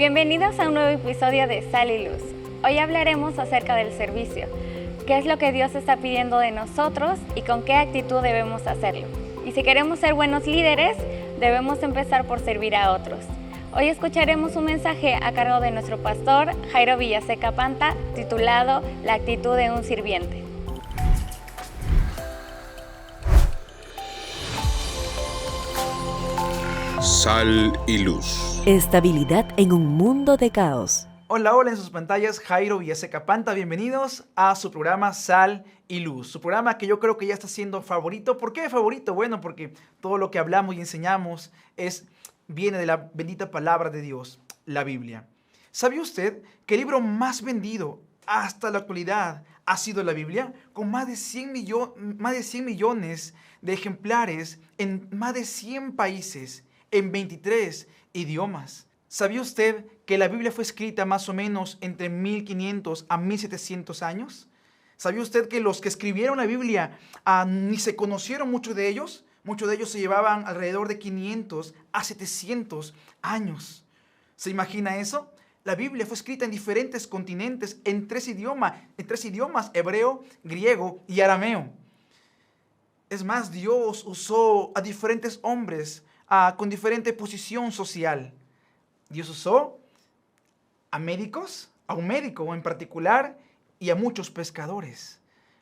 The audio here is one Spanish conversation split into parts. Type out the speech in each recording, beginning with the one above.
Bienvenidos a un nuevo episodio de Sal y Luz. Hoy hablaremos acerca del servicio. ¿Qué es lo que Dios está pidiendo de nosotros y con qué actitud debemos hacerlo? Y si queremos ser buenos líderes, debemos empezar por servir a otros. Hoy escucharemos un mensaje a cargo de nuestro pastor Jairo Villaseca Panta, titulado La actitud de un sirviente. Sal y Luz. Estabilidad en un mundo de caos. Hola, en sus pantallas Jairo Villaseca Panta, bienvenidos a su programa Sal y Luz, su programa que yo creo que ya está siendo favorito. ¿Por qué favorito? Bueno, porque todo lo que hablamos y enseñamos viene de la bendita palabra de Dios, la Biblia. ¿Sabía usted que el libro más vendido hasta la actualidad ha sido la Biblia? Con más de 100 millones de ejemplares en más de 100 países, en 23 idiomas. ¿Sabía usted que la Biblia fue escrita más o menos entre 1500 a 1700 años? ¿Sabía usted que los que escribieron la Biblia ni se conocieron muchos de ellos? Muchos de ellos se llevaban alrededor de 500 a 700 años. ¿Se imagina eso? La Biblia fue escrita en diferentes continentes, en tres idiomas, hebreo, griego y arameo. Es más, Dios usó a diferentes hombres con diferente posición social. Dios usó a médicos, a un médico en particular, y a muchos pescadores.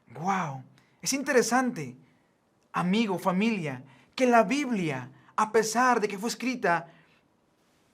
¡Wow! Es interesante, amigo, familia, que la Biblia, a pesar de que fue escrita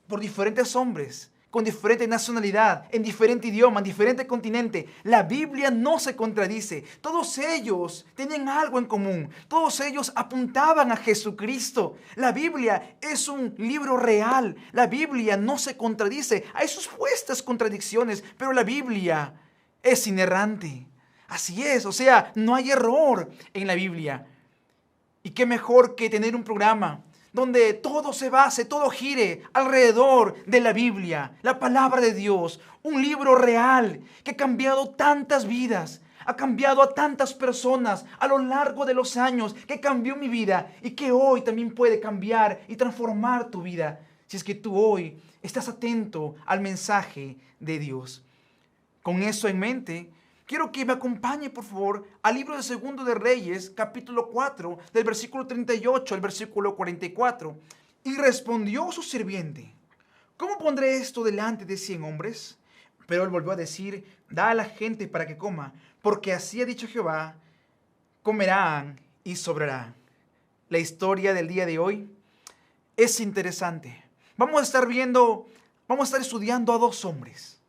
por diferentes hombres, con diferente nacionalidad, en diferente idioma, en diferente continente, la Biblia no se contradice. Todos ellos tenían algo en común. Todos ellos apuntaban a Jesucristo. La Biblia es un libro real. La Biblia no se contradice. Hay supuestas contradicciones, pero la Biblia es inerrante. Así es, o sea, no hay error en la Biblia. Y qué mejor que tener un programa donde todo se base, todo gire alrededor de la Biblia, la palabra de Dios, un libro real que ha cambiado tantas vidas, ha cambiado a tantas personas a lo largo de los años, que cambió mi vida y que hoy también puede cambiar y transformar tu vida, si es que tú hoy estás atento al mensaje de Dios. Con eso en mente, quiero que me acompañe, por favor, al libro de Segundo de Reyes, capítulo 4, del versículo 38 al versículo 44. Y respondió su sirviente: ¿cómo pondré esto delante de 100 hombres? Pero él volvió a decir: da a la gente para que coma, porque así ha dicho Jehová, comerán y sobrará. La historia del día de hoy es interesante. Vamos a estar estudiando a dos hombres,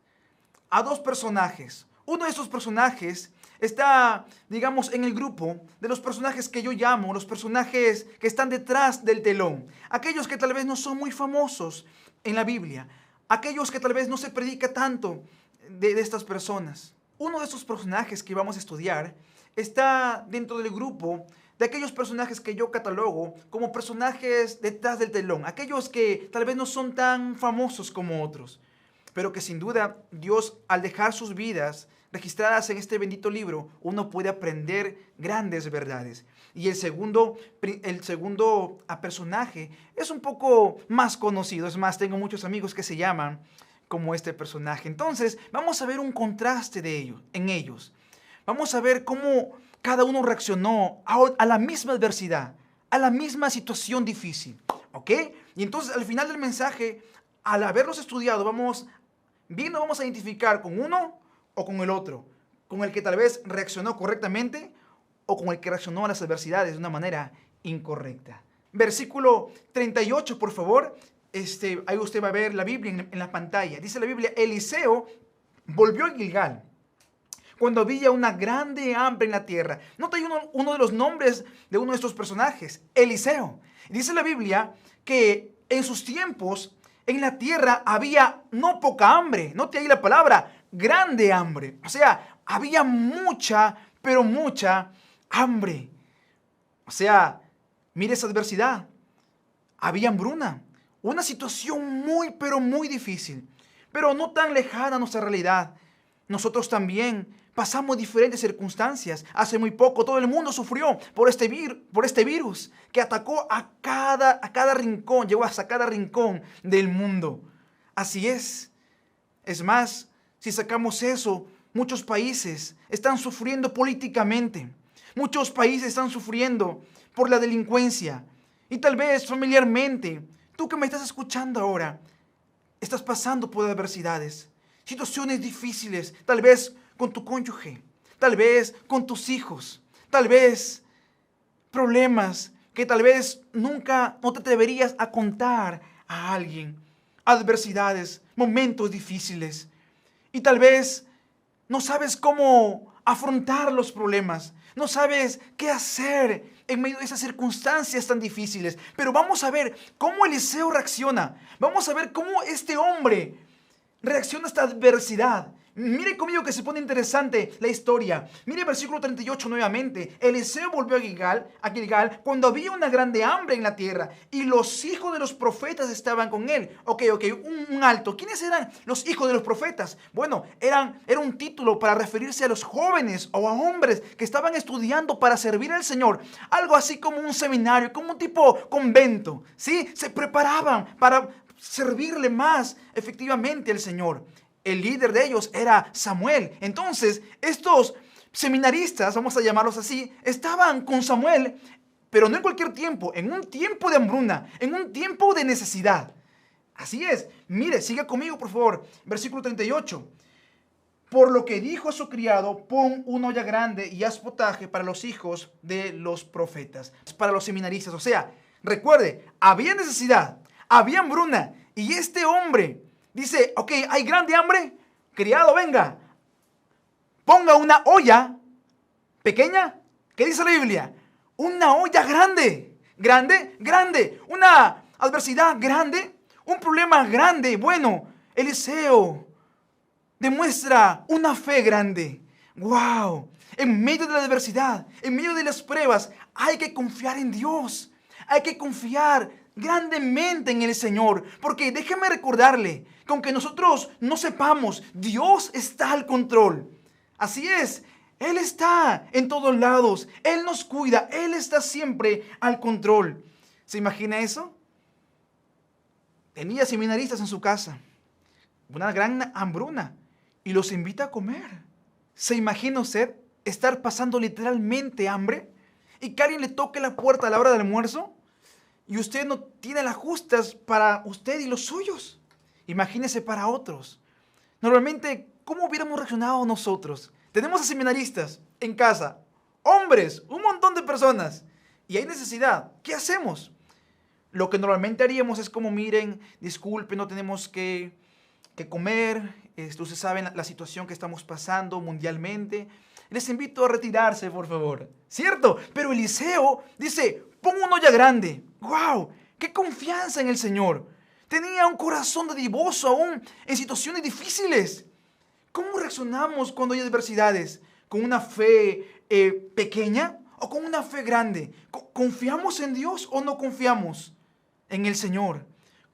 a dos personajes. Uno de esos personajes está, digamos, en el grupo de los personajes que yo llamo los personajes que están detrás del telón. Aquellos que tal vez no son muy famosos en la Biblia. Aquellos que tal vez no se predica tanto de estas personas. Uno de esos personajes que vamos a estudiar está dentro del grupo de aquellos personajes que yo catalogo como personajes detrás del telón. Aquellos que tal vez no son tan famosos como otros, pero que sin duda Dios, al dejar sus vidas registradas en este bendito libro, uno puede aprender grandes verdades. Y el segundo personaje es un poco más conocido. Es más, tengo muchos amigos que se llaman como este personaje. Entonces, vamos a ver un contraste en ellos. Vamos a ver cómo cada uno reaccionó a la misma adversidad, a la misma situación difícil. ¿Ok? Y entonces, al final del mensaje, al haberlos estudiado, vamos a identificar con uno o con el otro, con el que tal vez reaccionó correctamente o con el que reaccionó a las adversidades de una manera incorrecta. Versículo 38, por favor. Ahí usted va a ver la Biblia en la pantalla. Dice la Biblia: Eliseo volvió a Gilgal cuando había una grande hambre en la tierra. Nota ahí uno de los nombres de uno de estos personajes, Eliseo. Dice la Biblia que en sus tiempos en la tierra había no poca hambre. Note ahí la palabra, grande hambre. O sea, había mucha, pero mucha hambre. O sea, mire esa adversidad. Había hambruna. Una situación muy, pero muy difícil. Pero no tan lejana a nuestra realidad. Nosotros también pasamos diferentes circunstancias. Hace muy poco todo el mundo sufrió por este virus que atacó a cada rincón, llegó hasta cada rincón del mundo. Así es. Es más, si sacamos eso, muchos países están sufriendo políticamente. Muchos países están sufriendo por la delincuencia. Y tal vez familiarmente, tú que me estás escuchando ahora, estás pasando por adversidades, situaciones difíciles, tal vez con tu cónyuge, tal vez con tus hijos, tal vez problemas que tal vez nunca no te atreverías a contar a alguien, adversidades, momentos difíciles. Y tal vez no sabes cómo afrontar los problemas, no sabes qué hacer en medio de esas circunstancias tan difíciles. Pero vamos a ver cómo Eliseo reacciona. Vamos a ver cómo este hombre reacciona a esta adversidad. Mire conmigo que se pone interesante la historia. Mire el versículo 38 nuevamente. Eliseo volvió a Gilgal cuando había una grande hambre en la tierra y los hijos de los profetas estaban con él. Un alto. ¿Quiénes eran los hijos de los profetas? Bueno, era un título para referirse a los jóvenes o a hombres que estaban estudiando para servir al Señor. Algo así como un seminario, como un tipo convento. ¿Sí? Se preparaban para servirle más efectivamente al Señor. El líder de ellos era Samuel. Entonces, estos seminaristas, vamos a llamarlos así, estaban con Samuel, pero no en cualquier tiempo, en un tiempo de hambruna, en un tiempo de necesidad. Así es. Mire, siga conmigo, por favor. Versículo 38. Por lo que dijo a su criado, pon una olla grande y haz potaje para los hijos de los profetas, para los seminaristas. O sea, recuerde, había necesidad, había hambruna, y este hombre dice, hay grande hambre, criado, venga, ponga una olla pequeña. ¿Qué dice la Biblia? Una olla grande, una adversidad grande, un problema grande. Bueno, Eliseo demuestra una fe grande. ¡Wow! En medio de la adversidad, en medio de las pruebas, hay que confiar en Dios. Hay que confiar grandemente en el Señor. Porque déjeme recordarle que aunque nosotros no sepamos, Dios está al control. Así es. Él está en todos lados. Él nos cuida. Él está siempre al control. ¿Se imagina eso? Tenía seminaristas en su casa. Una gran hambruna. Y los invita a comer. ¿Se imagina usted estar pasando literalmente hambre? Y que alguien le toque la puerta a la hora del almuerzo. Y usted no tiene las justas para usted y los suyos. Imagínese para otros. Normalmente, ¿cómo hubiéramos reaccionado nosotros? Tenemos a seminaristas en casa, hombres, un montón de personas, y hay necesidad. ¿Qué hacemos? Lo que normalmente haríamos es como, miren, disculpen, no tenemos que comer. Ustedes saben la situación que estamos pasando mundialmente. Les invito a retirarse, por favor. ¿Cierto? Pero Eliseo dice, pon una olla grande. ¡Wow! ¡Qué confianza en el Señor! Tenía un corazón dadivoso aún en situaciones difíciles. ¿Cómo reaccionamos cuando hay adversidades? ¿Con una fe pequeña o con una fe grande? ¿Confiamos en Dios o no confiamos en el Señor?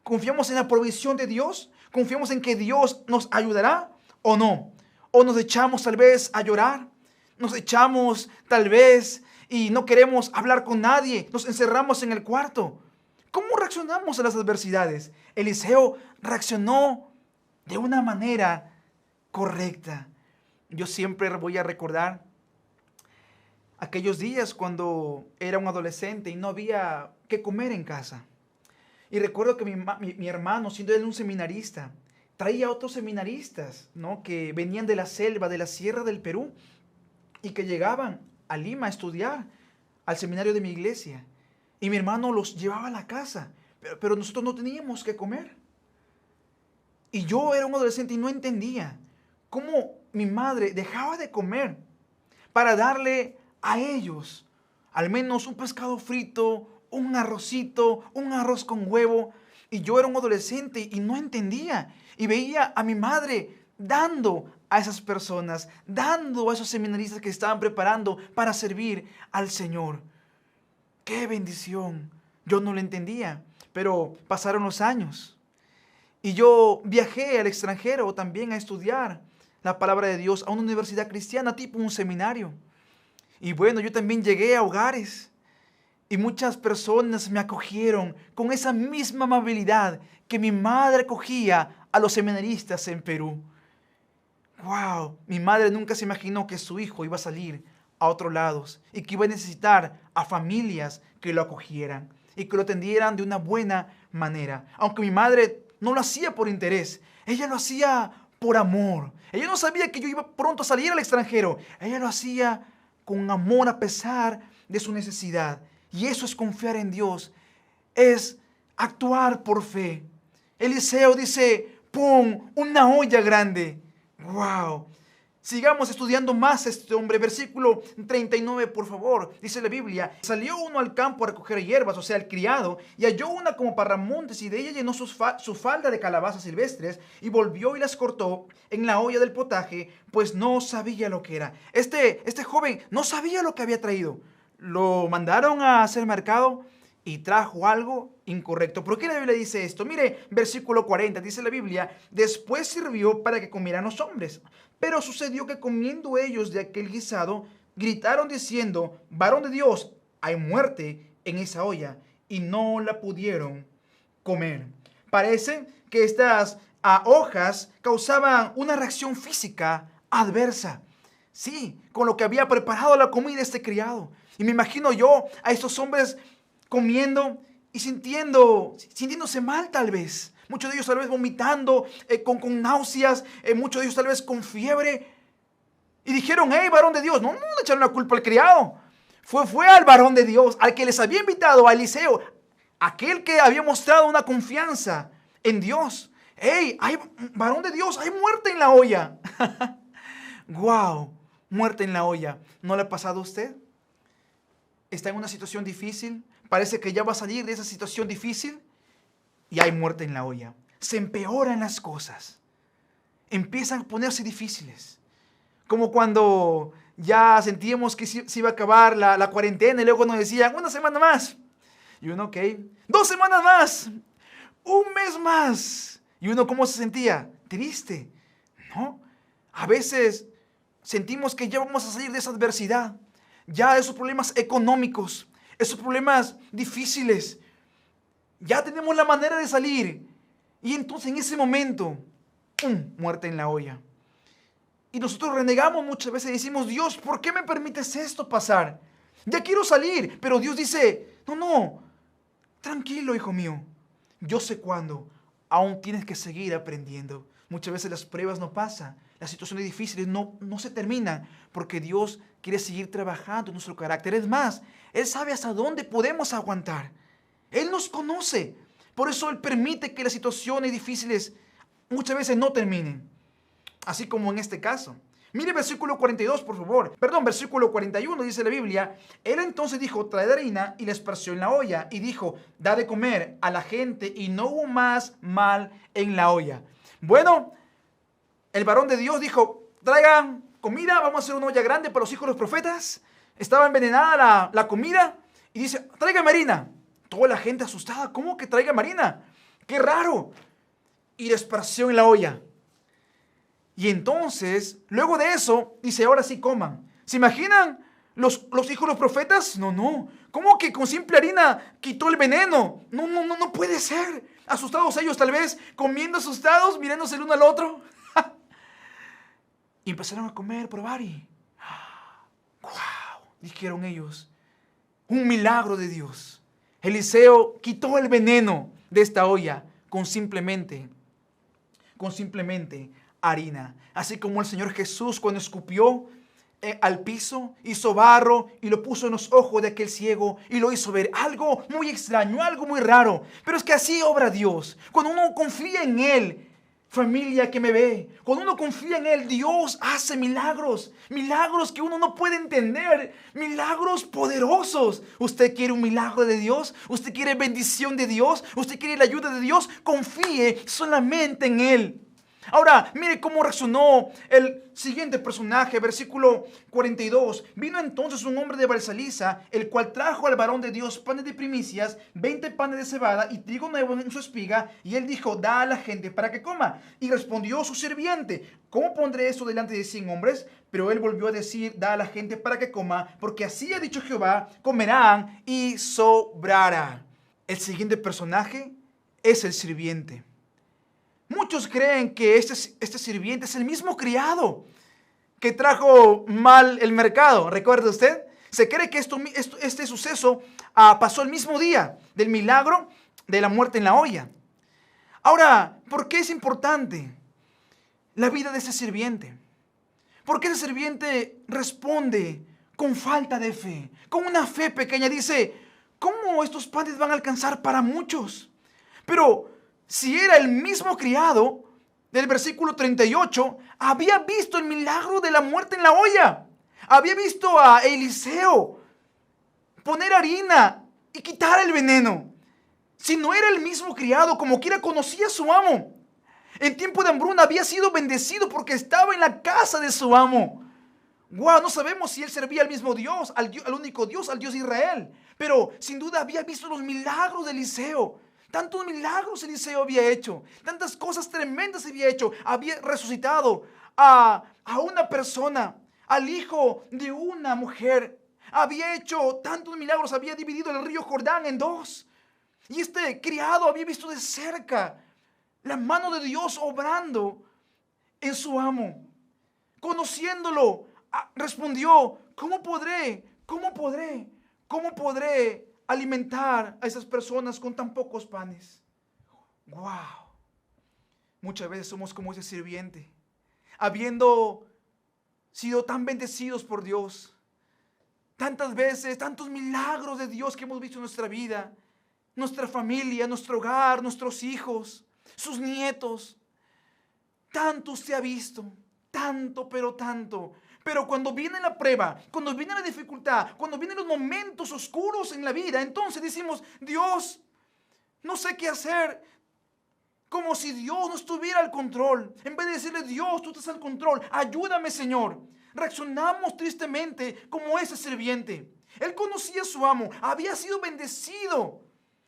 ¿Confiamos en la provisión de Dios? ¿Confiamos en que Dios nos ayudará o no? ¿O nos echamos tal vez a llorar? ¿Nos echamos tal vez y no queremos hablar con nadie? ¿Nos encerramos en el cuarto? ¿Cómo reaccionamos a las adversidades? Eliseo reaccionó de una manera correcta. Yo siempre voy a recordar aquellos días cuando era un adolescente y no había qué comer en casa. Y recuerdo que mi hermano, siendo él un seminarista, traía a otros seminaristas, ¿no?, que venían de la selva, de la sierra del Perú, y que llegaban a Lima a estudiar al seminario de mi iglesia. Y mi hermano los llevaba a la casa, pero nosotros no teníamos que comer. Y yo era un adolescente y no entendía cómo mi madre dejaba de comer para darle a ellos al menos un pescado frito, un arrocito, un arroz con huevo. Y yo era un adolescente y no entendía. Y veía a mi madre dando a esas personas, dando a esos seminaristas que estaban preparando para servir al Señor. ¡Qué bendición! Yo no lo entendía, pero pasaron los años. Y yo viajé al extranjero también a estudiar la palabra de Dios a una universidad cristiana, tipo un seminario. Y bueno, yo también llegué a hogares y muchas personas me acogieron con esa misma amabilidad que mi madre acogía a los seminaristas en Perú. Wow, mi madre nunca se imaginó que su hijo iba a salir a otros lados y que iba a necesitar a familias que lo acogieran y que lo atendieran de una buena manera. Aunque mi madre no lo hacía por interés, ella lo hacía por amor. Ella no sabía que yo iba pronto a salir al extranjero. Ella lo hacía con amor a pesar de su necesidad. Y eso es confiar en Dios, es actuar por fe. Eliseo dice, ¡pum!, una olla grande. ¡Wow! Sigamos estudiando más este hombre. Versículo 39, por favor. Dice la Biblia, salió uno al campo a recoger hierbas, o sea, el criado, y halló una como parramontes, y de ella llenó su falda de calabazas silvestres, y volvió y las cortó en la olla del potaje, pues no sabía lo que era. Este joven no sabía lo que había traído. Lo mandaron a hacer mercado y trajo algo incorrecto. ¿Por qué la Biblia dice esto? Mire, versículo 40, dice la Biblia, después sirvió para que comieran los hombres. Pero sucedió que comiendo ellos de aquel guisado, gritaron diciendo, varón de Dios, hay muerte en esa olla, y no la pudieron comer. Parece que estas hojas causaban una reacción física adversa. Sí, con lo que había preparado la comida este criado. Y me imagino yo a estos hombres comiendo y sintiéndose mal tal vez. Muchos de ellos tal vez vomitando, con náuseas, muchos de ellos tal vez con fiebre. Y dijeron, hey, varón de Dios, no le echaron la culpa al criado. Fue al varón de Dios, al que les había invitado, a Eliseo, aquel que había mostrado una confianza en Dios. Hey, varón de Dios, hay muerte en la olla. Wow, muerte en la olla. ¿No le ha pasado a usted? Está en una situación difícil, parece que ya va a salir de esa situación difícil y hay muerte en la olla. Se empeoran las cosas, empiezan a ponerse difíciles. Como cuando ya sentíamos que se iba a acabar la cuarentena y luego nos decían, una semana más. Y uno, ok, 2 semanas más, 1 mes más. Y uno, ¿cómo se sentía? Triste, ¿no? A veces sentimos que ya vamos a salir de esa adversidad, ya de esos problemas económicos, esos problemas difíciles. Ya tenemos la manera de salir. Y entonces en ese momento, ¡pum!, muerte en la olla. Y nosotros renegamos muchas veces y decimos, Dios, ¿por qué me permites esto pasar? Ya quiero salir, pero Dios dice, no, tranquilo, hijo mío. Yo sé cuándo. Aún tienes que seguir aprendiendo. Muchas veces las pruebas no pasan, las situaciones difíciles no se terminan, porque Dios quiere seguir trabajando en nuestro carácter. Es más, Él sabe hasta dónde podemos aguantar. Él nos conoce. Por eso Él permite que las situaciones difíciles muchas veces no terminen. Así como en este caso. Mire versículo 42, por favor. Perdón, versículo 41 dice la Biblia. Él entonces dijo, traed harina, y la esparció en la olla. Y dijo, da de comer a la gente, y no hubo más mal en la olla. Bueno, el varón de Dios dijo, traigan comida, vamos a hacer una olla grande para los hijos de los profetas. Estaba envenenada la comida. Y dice, traigan harina. Toda la gente asustada, ¿cómo que traiga harina? ¡Qué raro! Y la esparció en la olla. Y entonces, luego de eso, dice, ahora sí coman. ¿Se imaginan los hijos de los profetas? No. ¿Cómo que con simple harina quitó el veneno? No puede ser. Asustados ellos tal vez, comiendo asustados, mirándose el uno al otro. Y empezaron a comer, probar y... ¡Wow! Dijeron ellos, un milagro de Dios. Eliseo quitó el veneno de esta olla con simplemente harina. Así como el Señor Jesús cuando escupió al piso, hizo barro y lo puso en los ojos de aquel ciego y lo hizo ver. Algo muy extraño, algo muy raro. Pero es que así obra Dios. Cuando uno confía en Él, familia que me ve, cuando uno confía en Él, Dios hace milagros. Milagros que uno no puede entender. Milagros poderosos. ¿Usted quiere un milagro de Dios? ¿Usted quiere bendición de Dios? ¿Usted quiere la ayuda de Dios? Confíe solamente en Él. Ahora, mire cómo reaccionó el siguiente personaje, versículo 42. Vino entonces un hombre de Balsaliza, el cual trajo al varón de Dios panes de primicias, 20 panes de cebada y trigo nuevo en su espiga. Y él dijo, da a la gente para que coma. Y respondió su sirviente, ¿cómo pondré esto delante de 100 hombres? Pero él volvió a decir, da a la gente para que coma, porque así ha dicho Jehová, comerán y sobrará. El siguiente personaje es el sirviente. Muchos creen que este sirviente es el mismo criado que trajo mal el mercado. ¿Recuerda usted? Se cree que este suceso pasó el mismo día del milagro de la muerte en la olla. Ahora, ¿por qué es importante la vida de ese sirviente? Porque ese sirviente responde con falta de fe, con una fe pequeña. Dice, ¿cómo estos panes van a alcanzar para muchos? Pero si era el mismo criado del versículo 38, había visto el milagro de la muerte en la olla. Había visto a Eliseo poner harina y quitar el veneno. Si no era el mismo criado, como quiera conocía a su amo. En tiempo de hambruna había sido bendecido porque estaba en la casa de su amo. Wow, no sabemos si él servía al mismo Dios, al único Dios, al Dios de Israel. Pero sin duda había visto los milagros de Eliseo. Tantos milagros Eliseo había hecho. Tantas cosas tremendas había hecho. Había resucitado a una persona, al hijo de una mujer. Había hecho tantos milagros. Había dividido el río Jordán en dos. Y este criado había visto de cerca la mano de Dios obrando en su amo. Conociéndolo, respondió, ¿cómo podré alimentar a esas personas con tan pocos panes? Wow. Muchas veces somos como ese sirviente, habiendo sido tan bendecidos por Dios. Tantas veces, tantos milagros de Dios que hemos visto en nuestra vida, nuestra familia, nuestro hogar, nuestros hijos, sus nietos. Tanto se ha visto, tanto, pero tanto. Pero cuando viene la prueba, cuando viene la dificultad, cuando vienen los momentos oscuros en la vida, entonces decimos, Dios, no sé qué hacer. Como si Dios no estuviera al control. En vez de decirle, Dios, tú estás al control, ayúdame, Señor. Reaccionamos tristemente como ese sirviente. Él conocía a su amo, había sido bendecido,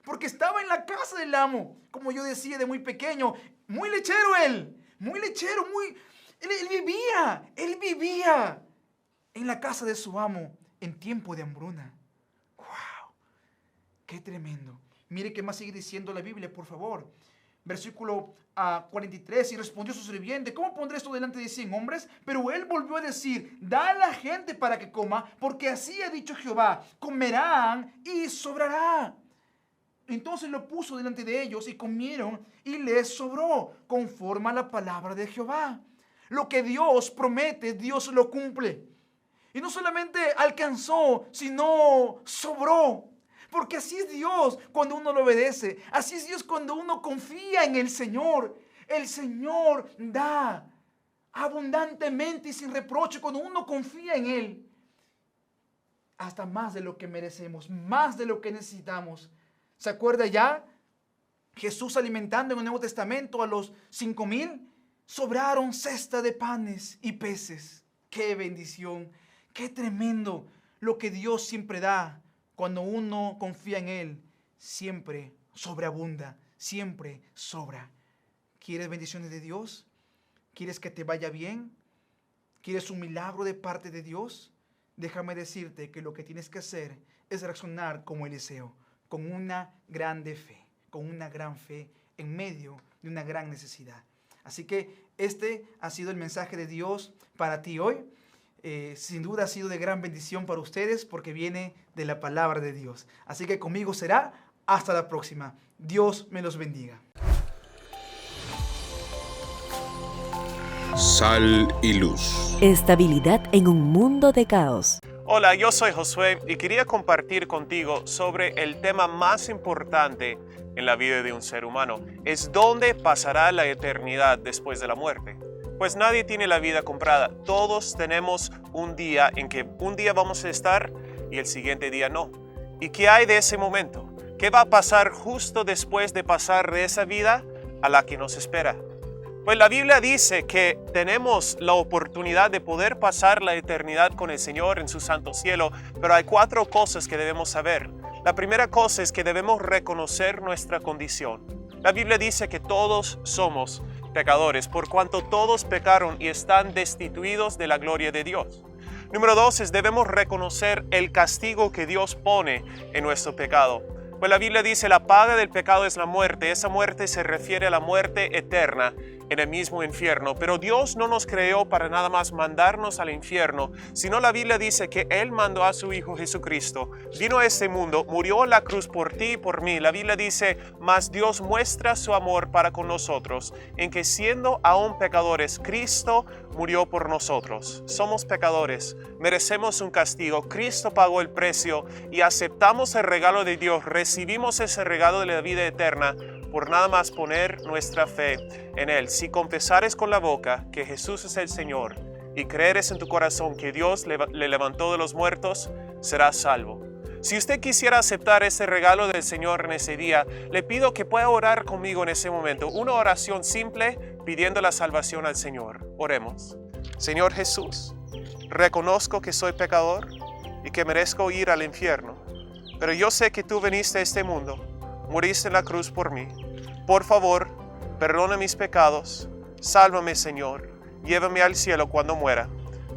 porque estaba en la casa del amo. Como yo decía de muy pequeño, muy lechero él, muy lechero, Él vivía en la casa de su amo en tiempo de hambruna. ¡Wow! ¡Qué tremendo! Mire qué más sigue diciendo la Biblia, por favor. Versículo 43, y respondió su sirviente, ¿cómo pondré esto delante de 100 hombres? Pero él volvió a decir, da a la gente para que coma, porque así ha dicho Jehová, comerán y sobrará. Entonces lo puso delante de ellos y comieron y les sobró, conforme a la palabra de Jehová. Lo que Dios promete, Dios lo cumple. Y no solamente alcanzó, sino sobró. Porque así es Dios cuando uno lo obedece. Así es Dios cuando uno confía en el Señor. El Señor da abundantemente y sin reproche cuando uno confía en Él. Hasta más de lo que merecemos, más de lo que necesitamos. ¿Se acuerda ya? Jesús alimentando en el Nuevo Testamento a los 5,000. Sobraron cesta de panes y peces. ¡Qué bendición! ¡Qué tremendo! Lo que Dios siempre da. Cuando uno confía en Él, siempre sobreabunda, siempre sobra. ¿Quieres bendiciones de Dios? ¿Quieres que te vaya bien? ¿Quieres un milagro de parte de Dios? Déjame decirte que lo que tienes que hacer es reaccionar como Eliseo, con una grande fe, con una gran fe en medio de una gran necesidad. Así que este ha sido el mensaje de Dios para ti hoy. Sin duda ha sido de gran bendición para ustedes porque viene de la palabra de Dios. Así que conmigo será hasta la próxima. Dios me los bendiga. Sal y luz. Estabilidad en un mundo de caos. Hola, yo soy Josué y quería compartir contigo sobre el tema más importante en la vida de un ser humano. Es dónde pasará la eternidad después de la muerte. Pues nadie tiene la vida comprada. Todos tenemos un día en que un día vamos a estar y el siguiente día no. ¿Y qué hay de ese momento? ¿Qué va a pasar justo después de pasar de esa vida a la que nos espera? Pues la Biblia dice que tenemos la oportunidad de poder pasar la eternidad con el Señor en su santo cielo, pero hay 4 cosas que debemos saber. La primera cosa es que debemos reconocer nuestra condición. La Biblia dice que todos somos pecadores, por cuanto todos pecaron y están destituidos de la gloria de Dios. Número 2 es debemos reconocer el castigo que Dios pone en nuestro pecado. Pues la Biblia dice, la paga del pecado es la muerte. Esa muerte se refiere a la muerte eterna en el mismo infierno. Pero Dios no nos creó para nada más mandarnos al infierno, sino la Biblia dice que Él mandó a su Hijo Jesucristo, vino a este mundo, murió en la cruz por ti y por mí. La Biblia dice, mas Dios muestra su amor para con nosotros, en que siendo aún pecadores, Cristo murió por nosotros. Somos pecadores, merecemos un castigo. Cristo pagó el precio y aceptamos el regalo de Dios. Recibimos ese regalo de la vida eterna por nada más poner nuestra fe en Él. Si confesares con la boca que Jesús es el Señor y creeres en tu corazón que Dios le levantó de los muertos, serás salvo. Si usted quisiera aceptar ese regalo del Señor en ese día, le pido que pueda orar conmigo en ese momento. Una oración simple pidiendo la salvación al Señor. Oremos. Señor Jesús, reconozco que soy pecador y que merezco ir al infierno. Pero yo sé que tú viniste a este mundo, moriste en la cruz por mí. Por favor, perdona mis pecados, sálvame, Señor, llévame al cielo cuando muera.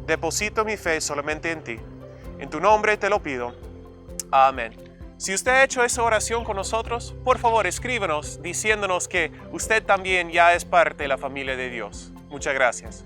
Deposito mi fe solamente en ti. En tu nombre te lo pido. Amén. Si usted ha hecho esa oración con nosotros, por favor escríbanos diciéndonos que usted también ya es parte de la familia de Dios. Muchas gracias.